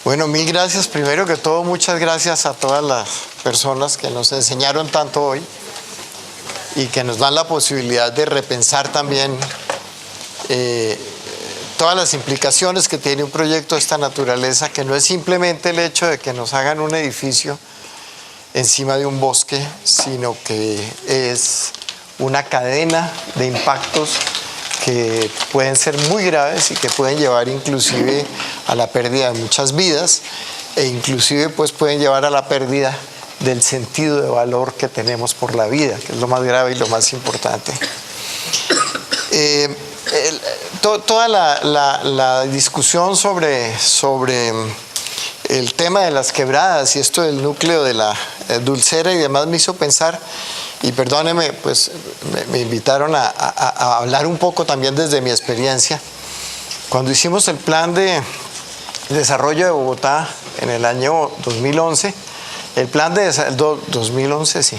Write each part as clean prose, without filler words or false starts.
Bueno, mil gracias. Primero que todo, muchas gracias a todas las personas que nos enseñaron tanto hoy y que nos dan la posibilidad de repensar también todas las implicaciones que tiene un proyecto de esta naturaleza, que no es simplemente el hecho de que nos hagan un edificio encima de un bosque, sino que es una cadena de impactos que pueden ser muy graves y que pueden llevar inclusive a la pérdida de muchas vidas e inclusive pues pueden llevar a la pérdida del sentido de valor que tenemos por la vida, que es lo más grave y lo más importante. Toda la discusión sobre el tema de las quebradas y esto del núcleo de la Dulcera y demás me hizo pensar, y perdónenme, pues me invitaron a hablar un poco también desde mi experiencia. Cuando hicimos el plan de desarrollo de Bogotá en el año 2011, el plan de 2012,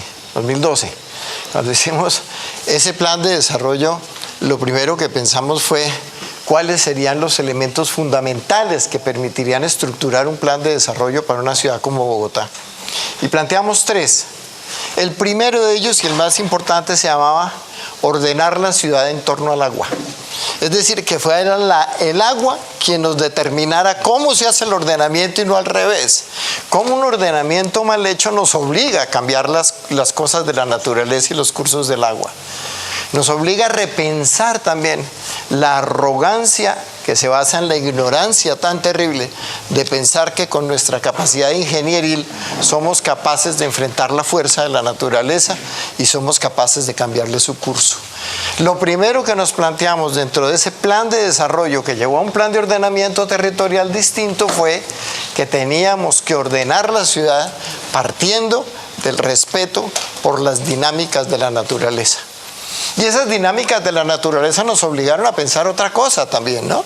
cuando hicimos ese plan de desarrollo, lo primero que pensamos fue cuáles serían los elementos fundamentales que permitirían estructurar un plan de desarrollo para una ciudad como Bogotá. Y planteamos tres. El primero de ellos y el más importante se llamaba ordenar la ciudad en torno al agua. Es decir, que fuera el agua quien nos determinara cómo se hace el ordenamiento y no al revés. Cómo un ordenamiento mal hecho nos obliga a cambiar las cosas de la naturaleza y los cursos del agua. Nos obliga a repensar también la arrogancia que se basa en la ignorancia tan terrible de pensar que con nuestra capacidad ingenieril somos capaces de enfrentar la fuerza de la naturaleza y somos capaces de cambiarle su curso. Lo primero que nos planteamos dentro de ese plan de desarrollo que llevó a un plan de ordenamiento territorial distinto fue que teníamos que ordenar la ciudad partiendo del respeto por las dinámicas de la naturaleza. Y esas dinámicas de la naturaleza nos obligaron a pensar otra cosa también, ¿no?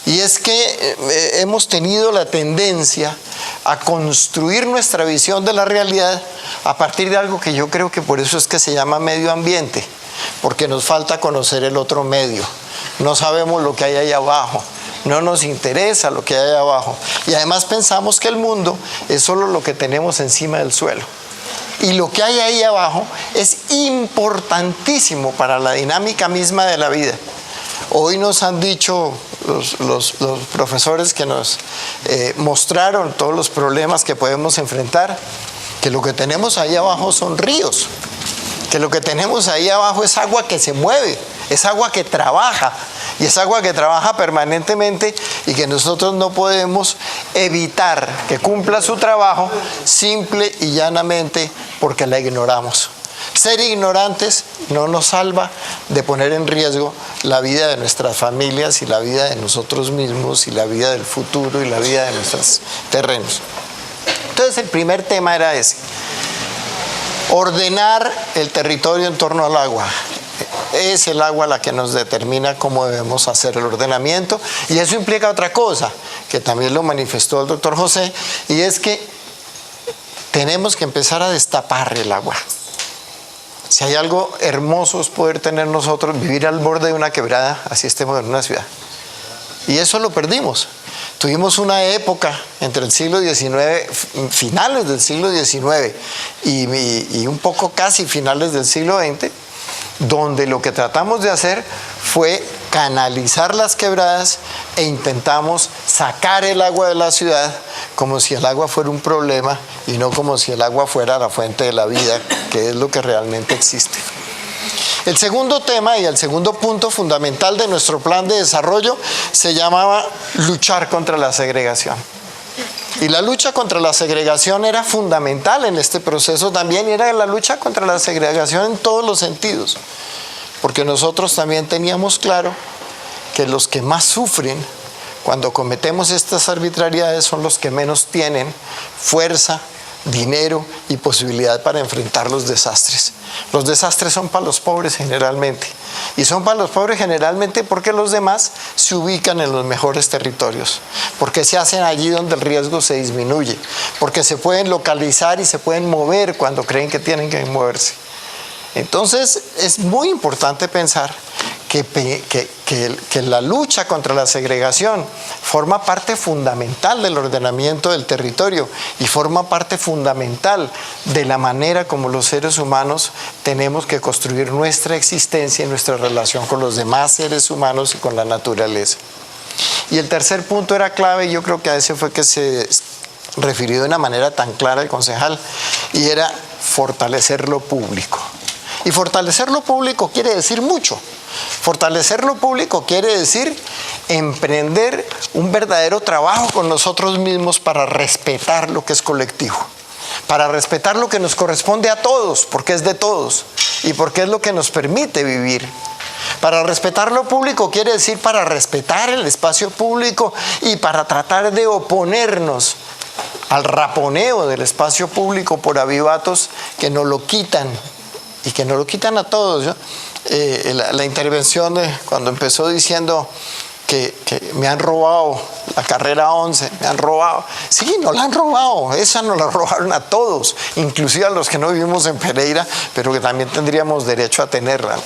Y es que hemos tenido la tendencia a construir nuestra visión de la realidad a partir de algo que yo creo que por eso es que se llama medio ambiente, porque nos falta conocer el otro medio. No sabemos lo que hay ahí abajo, no nos interesa lo que hay ahí abajo. Y además pensamos que el mundo es solo lo que tenemos encima del suelo. Y lo que hay ahí abajo es importantísimo para la dinámica misma de la vida. Hoy nos han dicho los profesores que nos mostraron todos los problemas que podemos enfrentar, que lo que tenemos ahí abajo son ríos, que lo que tenemos ahí abajo es agua que se mueve, es agua que trabaja, y es agua que trabaja permanentemente y que nosotros no podemos evitar que cumpla su trabajo simple y llanamente porque la ignoramos. Ser ignorantes no nos salva de poner en riesgo la vida de nuestras familias y la vida de nosotros mismos y la vida del futuro y la vida de nuestros terrenos. Entonces el primer tema era ese: ordenar el territorio en torno al agua. Es el agua la que nos determina cómo debemos hacer el ordenamiento, y eso implica otra cosa que también lo manifestó el doctor José, y es que tenemos que empezar a destapar el agua. Si hay algo hermoso es poder tener nosotros, vivir al borde de una quebrada, así estemos en una ciudad, y eso lo perdimos. Tuvimos una época entre el siglo XIX, finales del siglo XIX y un poco casi finales del siglo XX, donde lo que tratamos de hacer fue canalizar las quebradas e intentamos sacar el agua de la ciudad como si el agua fuera un problema y no como si el agua fuera la fuente de la vida, que es lo que realmente existe. El segundo tema y el segundo punto fundamental de nuestro plan de desarrollo se llamaba luchar contra la segregación. Y la lucha contra la segregación era fundamental en este proceso también, y era la lucha contra la segregación en todos los sentidos, porque nosotros también teníamos claro que los que más sufren cuando cometemos estas arbitrariedades son los que menos tienen fuerza, dinero y posibilidad para enfrentar los desastres. Los desastres son para los pobres generalmente, y son para los pobres generalmente porque los demás se ubican en los mejores territorios, porque se hacen allí donde el riesgo se disminuye, porque se pueden localizar y se pueden mover cuando creen que tienen que moverse. Entonces es muy importante pensar que la lucha contra la segregación forma parte fundamental del ordenamiento del territorio y forma parte fundamental de la manera como los seres humanos tenemos que construir nuestra existencia y nuestra relación con los demás seres humanos y con la naturaleza. Y el tercer punto era clave, y yo creo que a ese fue que se refirió de una manera tan clara el concejal, y era fortalecer lo público. Y fortalecer lo público quiere decir mucho. Fortalecer lo público quiere decir emprender un verdadero trabajo con nosotros mismos para respetar lo que es colectivo, para respetar lo que nos corresponde a todos, porque es de todos y porque es lo que nos permite vivir. Para respetar lo público quiere decir para respetar el espacio público y para tratar de oponernos al raponeo del espacio público por avivatos que nos lo quitan y que nos lo quitan a todos, ¿no? La intervención cuando empezó diciendo que me han robado la carrera 11, me han robado. Sí, no la han robado, esa nos la robaron a todos, inclusive a los que no vivimos en Pereira, pero que también tendríamos derecho a tenerla.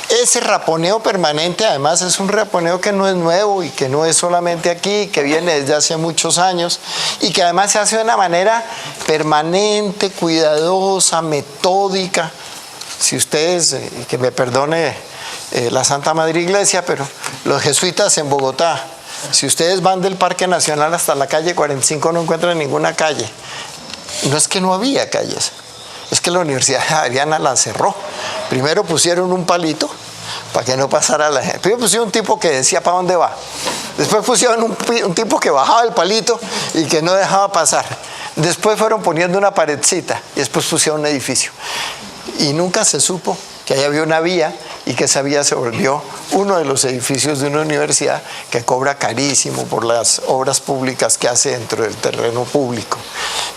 Ese raponeo permanente además es un raponeo que no es nuevo y que no es solamente aquí, que viene desde hace muchos años y que además se hace de una manera permanente, cuidadosa, metódica. Si ustedes, que me perdone la Santa Madre Iglesia, pero los jesuitas en Bogotá, si ustedes van del Parque Nacional hasta la calle 45 no encuentran ninguna calle. No es que no había calles, es que la Universidad Javeriana la cerró. Primero pusieron un palito para que no pasara la gente. Primero pusieron un tipo que decía para dónde va. Después pusieron un tipo que bajaba el palito y que no dejaba pasar. Después fueron poniendo una paredcita y después pusieron un edificio. Y nunca se supo que ahí había una vía y que esa vía se volvió uno de los edificios de una universidad que cobra carísimo por las obras públicas que hace dentro del terreno público.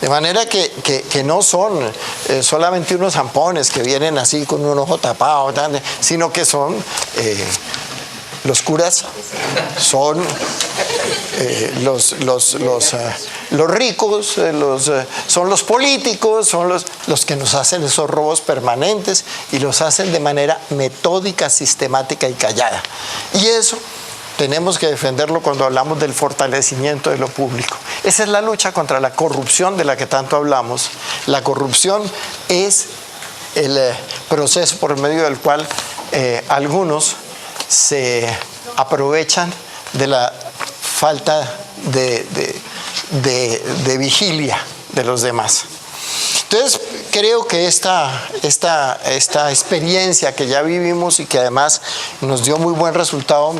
De manera que no son solamente unos zampones que vienen así con un ojo tapado, sino que son los curas, son los ricos, son los políticos, son los que nos hacen esos robos permanentes y los hacen de manera metódica, sistemática y callada. Y eso tenemos que defenderlo cuando hablamos del fortalecimiento de lo público. Esa es la lucha contra la corrupción de la que tanto hablamos. La corrupción es el proceso por medio del cual algunos se aprovechan de la falta de vigilia de los demás. Entonces, creo que esta experiencia que ya vivimos y que además nos dio muy buen resultado,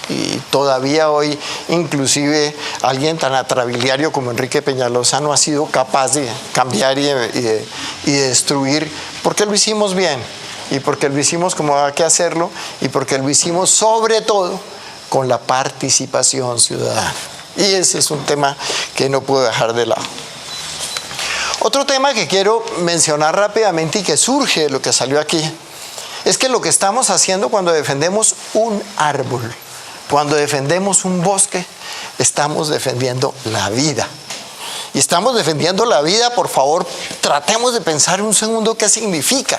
y todavía hoy inclusive alguien tan atrabiliario como Enrique Peñalosa no ha sido capaz de cambiar y de destruir, porque lo hicimos bien y porque lo hicimos como hay que hacerlo y porque lo hicimos sobre todo con la participación ciudadana. Y ese es un tema que no puedo dejar de lado. Otro tema que quiero mencionar rápidamente y que surge de lo que salió aquí es que lo que estamos haciendo cuando defendemos un árbol, cuando defendemos un bosque, estamos defendiendo la vida. Y estamos defendiendo la vida, por favor, tratemos de pensar un segundo qué significa.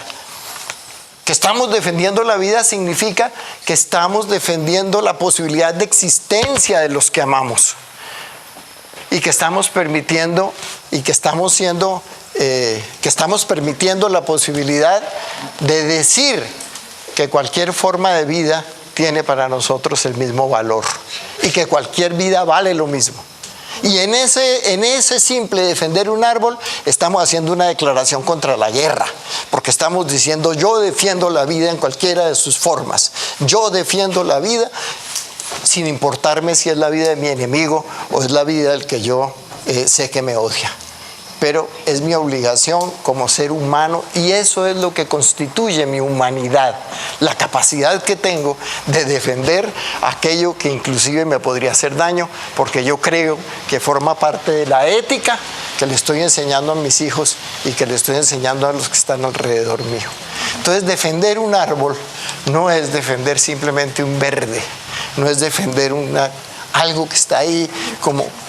Que estamos defendiendo la vida significa que estamos defendiendo la posibilidad de existencia de los que amamos. Y que estamos permitiendo y que estamos permitiendo la posibilidad de decir que cualquier forma de vida tiene para nosotros el mismo valor y que cualquier vida vale lo mismo. Y en ese simple defender un árbol estamos haciendo una declaración contra la guerra, porque estamos diciendo yo defiendo la vida en cualquiera de sus formas, yo defiendo la vida sin importarme si es la vida de mi enemigo o es la vida del que yo sé que me odia. Pero es mi obligación como ser humano y eso es lo que constituye mi humanidad, la capacidad que tengo de defender aquello que inclusive me podría hacer daño, porque yo creo que forma parte de la ética que le estoy enseñando a mis hijos y que le estoy enseñando a los que están alrededor mío. Entonces, defender un árbol no es defender simplemente un verde, no es defender algo que está ahí,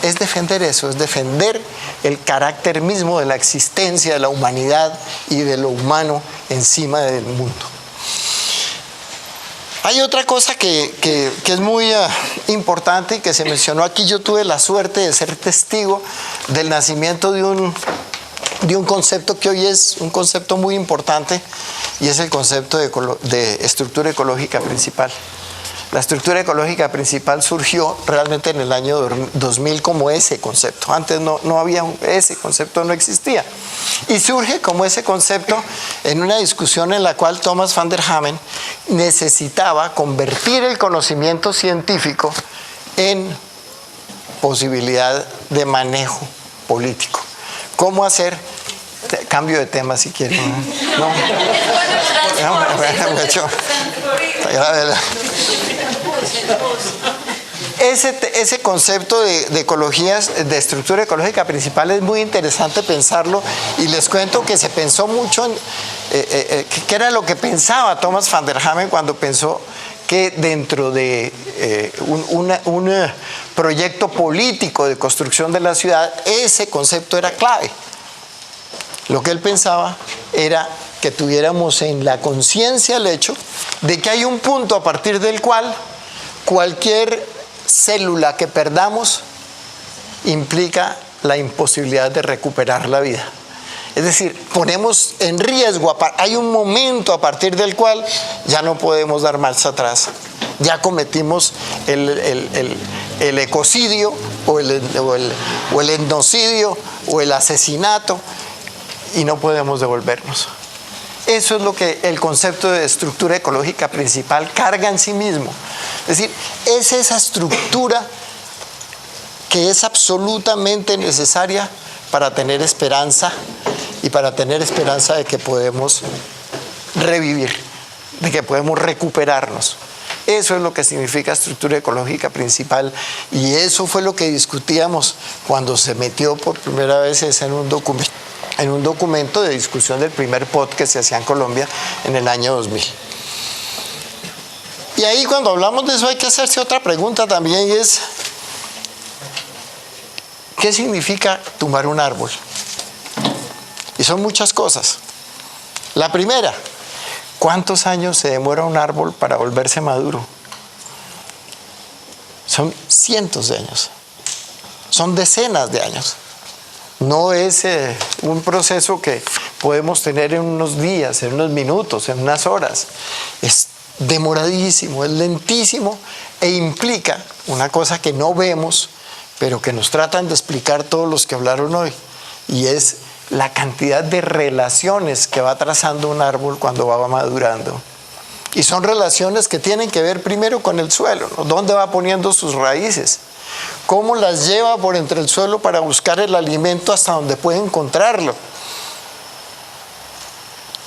es defender eso, es defender el carácter mismo de la existencia de la humanidad y de lo humano encima del mundo. Hay otra cosa que es muy importante y que se mencionó aquí. Yo tuve la suerte de ser testigo del nacimiento de un concepto que hoy es un concepto muy importante, y es el concepto de estructura ecológica principal. La estructura ecológica principal surgió realmente en el año 2000 como ese concepto. Antes no había ese concepto, no existía. Y surge como ese concepto en una discusión en la cual Thomas van der Hamen necesitaba convertir el conocimiento científico en posibilidad de manejo político. ¿Cómo hacer? Cambio de tema si quieren. No. Ese concepto de ecologías, de estructura ecológica principal, es muy interesante pensarlo, y les cuento que se pensó mucho en qué era lo que pensaba Thomas van der Hamen cuando pensó que dentro de un proyecto político de construcción de la ciudad, ese concepto era clave. Lo que él pensaba era que tuviéramos en la conciencia el hecho de que hay un punto a partir del cual cualquier célula que perdamos implica la imposibilidad de recuperar la vida. Es decir, ponemos en riesgo, hay un momento a partir del cual ya no podemos dar marcha atrás. Ya cometimos el ecocidio o el etnocidio o el asesinato, y no podemos devolvernos. Eso es lo que el concepto de estructura ecológica principal carga en sí mismo. Es decir, es esa estructura que es absolutamente necesaria para tener esperanza, y para tener esperanza de que podemos revivir, de que podemos recuperarnos. Eso es lo que significa estructura ecológica principal, y eso fue lo que discutíamos cuando se metió por primera vez en un documento de discusión del primer POT que se hacía en Colombia en el año 2000. Y ahí, cuando hablamos de eso, hay que hacerse otra pregunta también, y es: ¿qué significa tumbar un árbol? Y son muchas cosas. La primera: ¿cuántos años se demora un árbol para volverse maduro? Son cientos de años, son decenas de años. No es un proceso que podemos tener en unos días, en unos minutos, en unas horas. Es demoradísimo, es lentísimo, e implica una cosa que no vemos, pero que nos tratan de explicar todos los que hablaron hoy, y es la cantidad de relaciones que va trazando un árbol cuando va madurando. Y son relaciones que tienen que ver primero con el suelo, ¿no? ¿Dónde va poniendo sus raíces? ¿Cómo las lleva por entre el suelo para buscar el alimento hasta donde puede encontrarlo?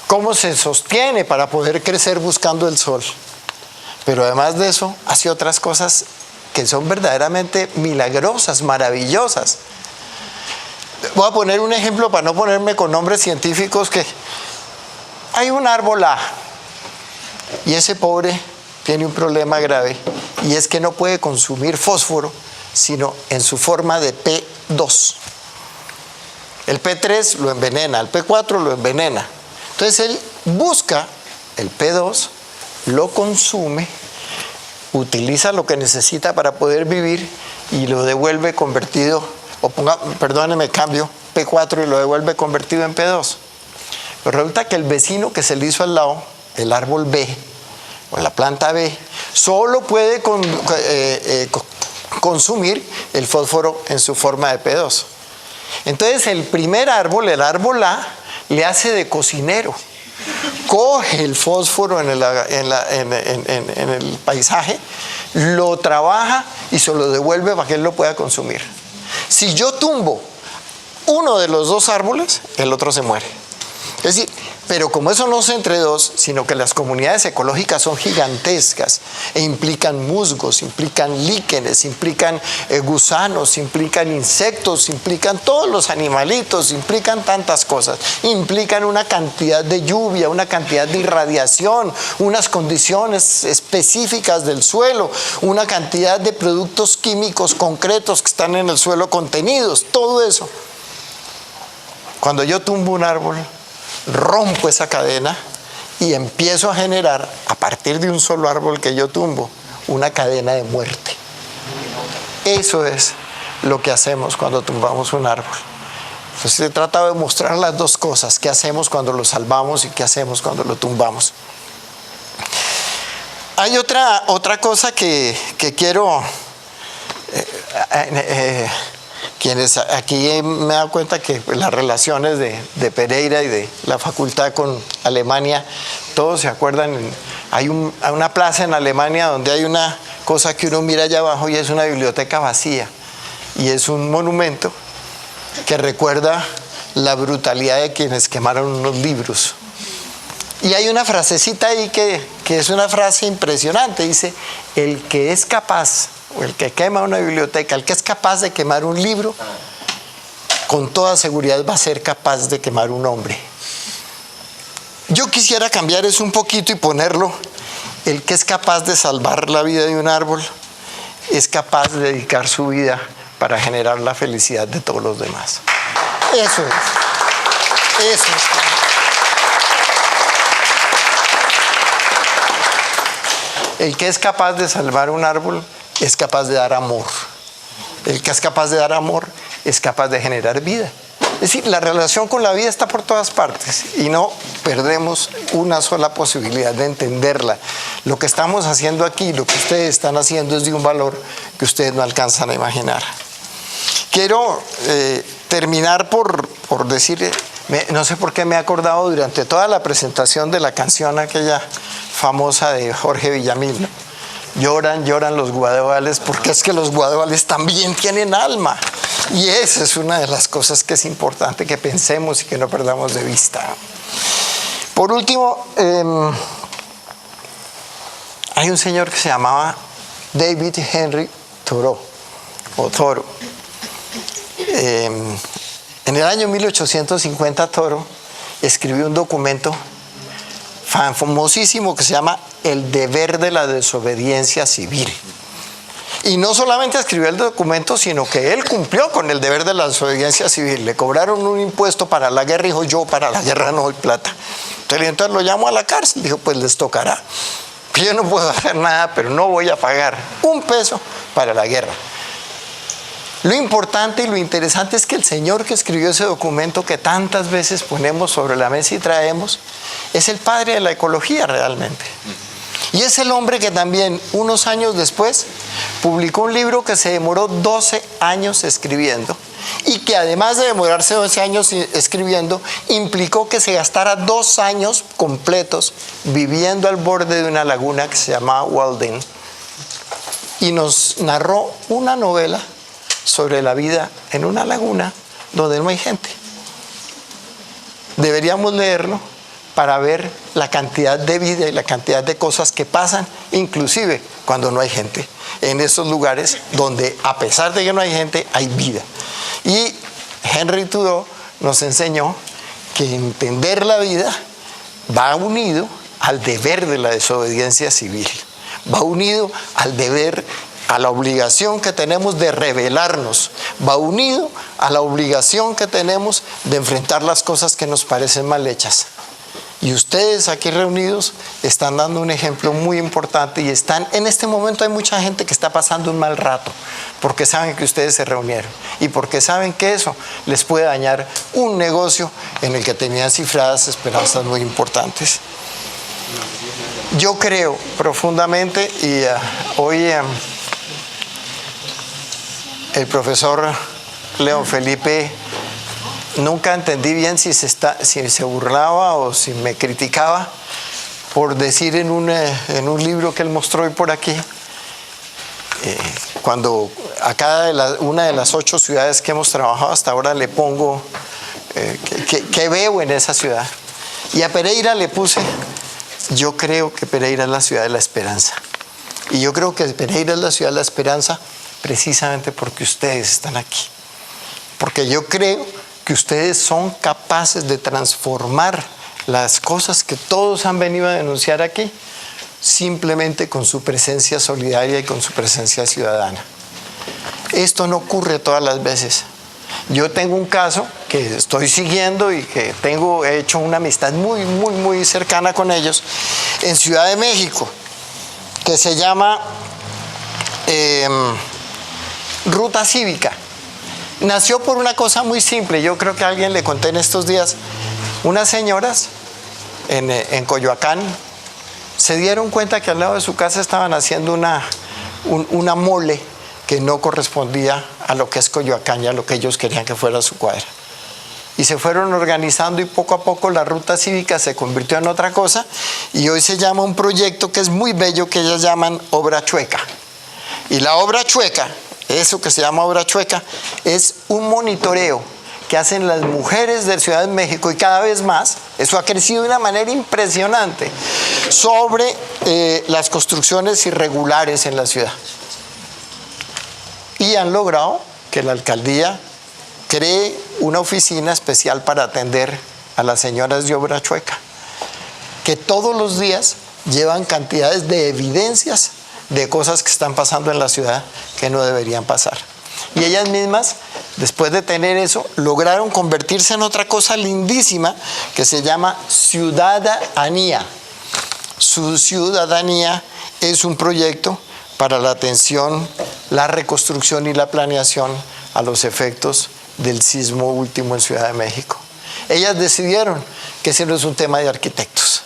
¿Cómo se sostiene para poder crecer buscando el sol? Pero además de eso, hace otras cosas que son verdaderamente milagrosas, maravillosas. Voy a poner un ejemplo para no ponerme con nombres científicos. Que hay un árbol A, y ese pobre tiene un problema grave, y es que no puede consumir fósforo sino en su forma de P2. El P3 lo envenena, el P4 lo envenena. Entonces él busca el P2, lo consume, utiliza lo que necesita para poder vivir, y lo devuelve convertido, cambio P4 y lo devuelve convertido en P2. Pero resulta que el vecino que se le hizo al lado, el árbol B o la planta B, solo puede consumir el fósforo en su forma de P2. Entonces el primer árbol, el árbol A, le hace de cocinero. Coge el fósforo en el paisaje, lo trabaja y se lo devuelve para que él lo pueda consumir. Si yo tumbo uno de los dos árboles, el otro se muere. Es decir, pero como eso no es entre dos, sino que las comunidades ecológicas son gigantescas e implican musgos, implican líquenes, implican gusanos, implican insectos, implican todos los animalitos, implican tantas cosas, implican una cantidad de lluvia, una cantidad de irradiación, unas condiciones específicas del suelo, una cantidad de productos químicos concretos que están en el suelo contenidos, todo eso. Cuando yo tumbo un árbol, rompo esa cadena y empiezo a generar, a partir de un solo árbol que yo tumbo, una cadena de muerte. Eso es lo que hacemos cuando tumbamos un árbol. Entonces se trata de mostrar las dos cosas: qué hacemos cuando lo salvamos y qué hacemos cuando lo tumbamos. Hay otra cosa que quiero, quienes aquí me he dado cuenta que las relaciones de Pereira y de la facultad con Alemania, todos se acuerdan, hay una plaza en Alemania donde hay una cosa que uno mira allá abajo y es una biblioteca vacía, y es un monumento que recuerda la brutalidad de quienes quemaron unos libros. Y hay una frasecita ahí que es una frase impresionante. Dice: el que es capaz, o el que quema una biblioteca, el que es capaz de quemar un libro, con toda seguridad va a ser capaz de quemar un hombre. Yo quisiera cambiar eso un poquito y ponerlo: el que es capaz de salvar la vida de un árbol, es capaz de dedicar su vida para generar la felicidad de todos los demás. Eso es. Eso es. El que es capaz de salvar un árbol es capaz de dar amor. El que es capaz de dar amor es capaz de generar vida. Es decir, la relación con la vida está por todas partes y no perdemos una sola posibilidad de entenderla. Lo que estamos haciendo aquí, lo que ustedes están haciendo, es de un valor que ustedes no alcanzan a imaginar. Quiero terminar por decir, no sé por qué me he acordado durante toda la presentación de la canción aquella famosa de Jorge Villamil, ¿no? Lloran, lloran los guadales, porque es que los guadales también tienen alma. Y esa es una de las cosas que es importante que pensemos y que no perdamos de vista. Por último, hay un señor que se llamaba David Henry Thoreau, o Thoreau. En el año 1850 Thoreau escribió un documento famosísimo que se llama El deber de la desobediencia civil. Y no solamente escribió el documento, sino que él cumplió con el deber de la desobediencia civil. Le cobraron un impuesto para la guerra y dijo: yo para la guerra no doy plata. Entonces lo llamó a la cárcel, dijo: pues les tocará. Yo no puedo hacer nada, pero no voy a pagar un peso para la guerra. Lo importante y lo interesante es que el señor que escribió ese documento, que tantas veces ponemos sobre la mesa y traemos, es el padre de la ecología realmente. Y es el hombre que también, unos años después, publicó un libro que se demoró 12 años escribiendo, y que además de demorarse 12 años escribiendo, implicó que se gastara 2 años completos viviendo al borde de una laguna que se llamaba Walden, y nos narró una novela sobre la vida en una laguna donde no hay gente. Deberíamos leerlo para ver la cantidad de vida y la cantidad de cosas que pasan, inclusive cuando no hay gente, en esos lugares donde, a pesar de que no hay gente, hay vida. Y Henry Thoreau nos enseñó que entender la vida va unido al deber de la desobediencia civil, va unido al deber, a la obligación que tenemos de rebelarnos, va unido a la obligación que tenemos de enfrentar las cosas que nos parecen mal hechas. Y ustedes aquí reunidos están dando un ejemplo muy importante, y en este momento hay mucha gente que está pasando un mal rato porque saben que ustedes se reunieron y porque saben que eso les puede dañar un negocio en el que tenían cifradas esperanzas muy importantes. Yo creo profundamente, y hoy el profesor León Felipe, nunca entendí bien si se burlaba o si me criticaba por decir en un libro que él mostró hoy por aquí, cuando a una de las 8 ciudades que hemos trabajado hasta ahora le pongo qué veo en esa ciudad. Y a Pereira le puse: yo creo que Pereira es la ciudad de la esperanza. Y yo creo que Pereira es la ciudad de la esperanza precisamente porque ustedes están aquí. Porque yo creo que ustedes son capaces de transformar las cosas que todos han venido a denunciar aquí, simplemente con su presencia solidaria y con su presencia ciudadana. Esto no ocurre todas las veces. Yo tengo un caso que estoy siguiendo y que he hecho una amistad muy cercana con ellos en Ciudad de México, que se llama Ruta Cívica. Nació por una cosa muy simple. Yo creo que a alguien le conté en estos días. Unas señoras en Coyoacán se dieron cuenta que al lado de su casa estaban haciendo una mole que no correspondía a lo que es Coyoacán y a lo que ellos querían que fuera su cuadra. Y se fueron organizando y poco a poco la ruta cívica se convirtió en otra cosa y hoy se llama un proyecto que es muy bello que ellas llaman Obra Chueca. Y la Obra Chueca, eso que se llama Obra Chueca, es un monitoreo que hacen las mujeres de Ciudad de México y cada vez más, eso ha crecido de una manera impresionante, sobre las construcciones irregulares en la ciudad. Y han logrado que la alcaldía cree una oficina especial para atender a las señoras de Obra Chueca, que todos los días llevan cantidades de evidencias de cosas que están pasando en la ciudad que no deberían pasar. Y ellas mismas, después de tener eso, lograron convertirse en otra cosa lindísima que se llama Ciudadanía. Su Ciudadanía es un proyecto para la atención, la reconstrucción y la planeación a los efectos del sismo último en Ciudad de México. Ellas decidieron que ese no es un tema de arquitectos.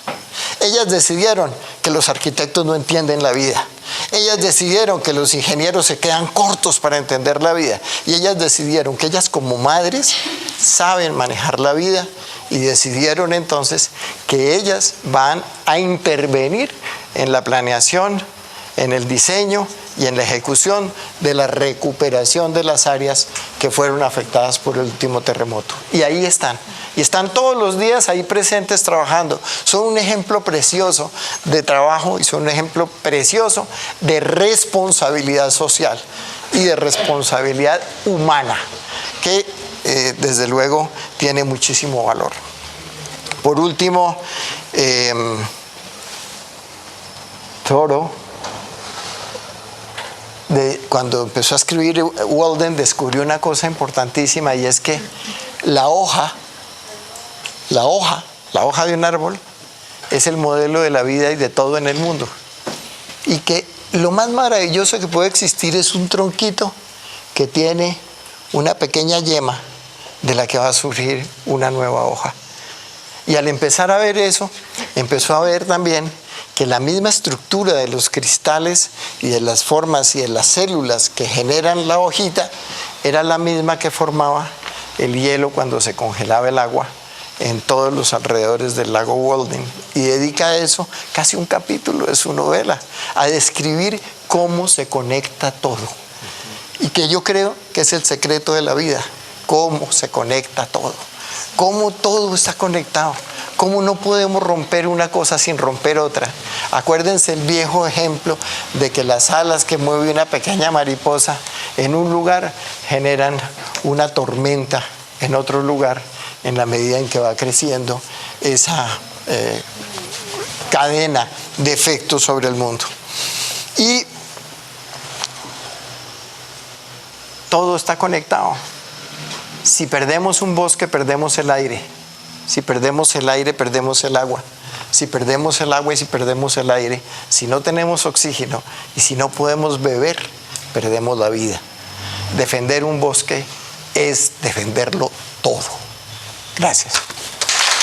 Ellas decidieron que los arquitectos no entienden la vida. Ellas decidieron que los ingenieros se quedan cortos para entender la vida. Y ellas decidieron que ellas como madres saben manejar la vida y decidieron entonces que ellas van a intervenir en la planeación, en el diseño y en la ejecución de la recuperación de las áreas que fueron afectadas por el último terremoto. Y ahí están. Y están todos los días ahí presentes trabajando. Son un ejemplo precioso de trabajo y son un ejemplo precioso de responsabilidad social y de responsabilidad humana, que desde luego tiene muchísimo valor. Por último, Thoreau, cuando empezó a escribir Walden, descubrió una cosa importantísima, y es que la hoja de un árbol es el modelo de la vida y de todo en el mundo, y que lo más maravilloso que puede existir es un tronquito que tiene una pequeña yema de la que va a surgir una nueva hoja. Y al empezar a ver eso, empezó a ver también que la misma estructura de los cristales y de las formas y de las células que generan la hojita era la misma que formaba el hielo cuando se congelaba el agua en todos los alrededores del lago Walden. Y dedica a eso casi un capítulo de su novela, a describir cómo se conecta todo. Y que yo creo que es el secreto de la vida, cómo se conecta todo, cómo todo está conectado. ¿Cómo no podemos romper una cosa sin romper otra? Acuérdense el viejo ejemplo de que las alas que mueve una pequeña mariposa en un lugar generan una tormenta en otro lugar en la medida en que va creciendo esa cadena de efectos sobre el mundo. Y todo está conectado. Si perdemos un bosque, perdemos el aire. Si perdemos el aire, perdemos el agua. Si perdemos el agua y si perdemos el aire, si no tenemos oxígeno y si no podemos beber, perdemos la vida. Defender un bosque es defenderlo todo. Gracias.